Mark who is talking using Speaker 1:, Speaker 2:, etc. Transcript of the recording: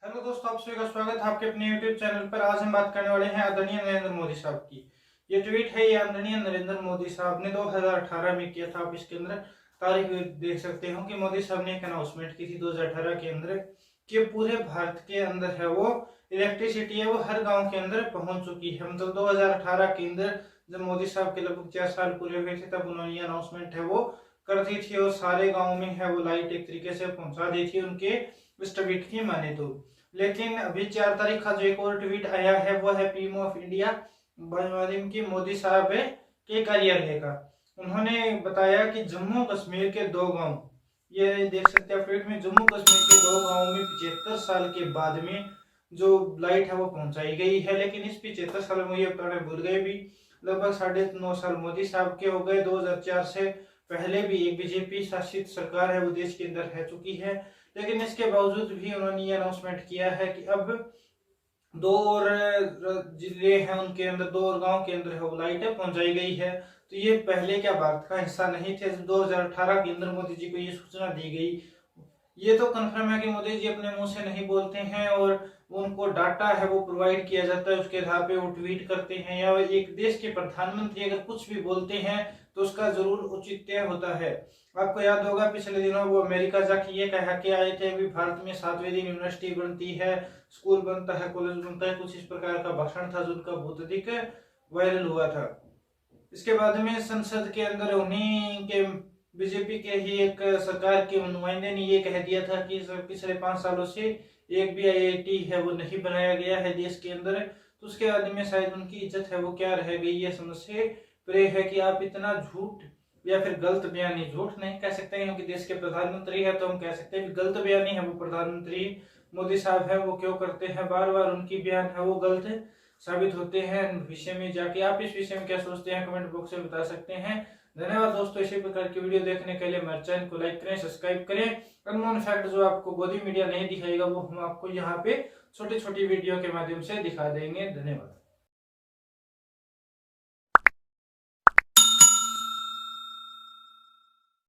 Speaker 1: Hello दोस्तों, आप सभी का स्वागत है आपके अपने YouTube चैनल पर। आज हम बात करने वाले हैं आदरणीय नरेंद्र मोदी साहब की। ये ट्वीट है, ये आदरणीय नरेंद्र मोदी साहब ने 2018 में किया था। आप इसके अंदर तारीख देख सकते हो कि मोदी साहब ने एक अनाउंसमेंट की थी 2018 के अंदर कि पूरे भारत के अंदर है वो इलेक्ट्रिसिटी है वो हर गाँव के अंदर पहुंच चुकी है। मतलब 2018 के अंदर जब मोदी साहब के लगभग 4 साल पूरे हुए थे तब उन्होंने ये अनाउंसमेंट है वो कर दी थी और सारे गाँव में है वो लाइट एक तरीके से पहुंचा दी थी उनके इस ट्वीट की माने तो। लेकिन अभी 4 तारीख का जो एक और ट्वीट आया है वो है पीएम ऑफ इंडिया वादिम की मोदी साहब के कार्यालय का। उन्होंने बताया कि जम्मू कश्मीर के 2 गांव, ये देख सकते हैं ट्वीट में, जम्मू कश्मीर के 2 गांवों में 75 साल के बाद में जो लाइट है वो पहुंचाई गई है। लेकिन इस 75 साल में ये बताना भूल गए भी लगभग 9.5 साल मोदी साहब के हो गए। 2004 से पहले भी एक बीजेपी शासित सरकार है वो देश के अंदर रह चुकी है। लेकिन इसके बावजूद भी उन्होंने ये अनाउंसमेंट किया है कि अब 2 और जिले हैं उनके अंदर, 2 और गांव के अंदर है वो लाइटें पहुंचाई गई है। तो ये पहले क्या भारत का हिस्सा नहीं थे। 2018 के अंदर मोदी जी को ये सूचना दी गई। ये तो कंफर्म है कि मोदी जी अपने मुंह से नहीं बोलते हैं और उनको डाटा है वो प्रोवाइड किया जाता है, उसके आधार पे वो ट्वीट करते हैं। या एक देश के प्रधानमंत्री अगर कुछ भी बोलते हैं तो उसका जरूर औचित्य होता है। आपको याद होगा पिछले दिनों वो अमेरिका जाके ये कहा के आए थे अभी भारत में 7वें दिन यूनिवर्सिटी बनती है, स्कूल बनता है, कॉलेज बनता है, कुछ इस प्रकार का भाषण था जो उनका बहुत अधिक वायरल हुआ था। इसके बाद में संसद के अंदर उन्हीं के बीजेपी के ही एक सरकार के नुमाइंदे ने ये कह दिया था कि पिछले 5 सालों से एक भी आईआईटी है वो नहीं बनाया गया है देश के अंदर। तो उसके बाद में शायद उनकी इज्जत है वो क्या रह गई है समझ से परे है कि आप इतना झूठ या फिर गलत बयानी, झूठ नहीं कह सकते क्योंकि देश के प्रधानमंत्री है तो हम कह सकते हैं कि गलत बयानी है वो प्रधानमंत्री मोदी साहब है वो क्यों करते हैं। बार बार उनकी बयान है वो गलत साबित होते हैं विषय में जाके। आप इस विषय में क्या सोचते हैं कमेंट बॉक्स में बता सकते हैं। धन्यवाद दोस्तों, इसी प्रकार की वीडियो देखने के लिए मेरे चैनल को लाइक करें, सब्सक्राइब करें। अननोन फैक्ट जो आपको गोदी मीडिया नहीं दिखाएगा वो हम आपको यहाँ पे छोटी छोटी वीडियो के माध्यम से दिखा देंगे। धन्यवाद।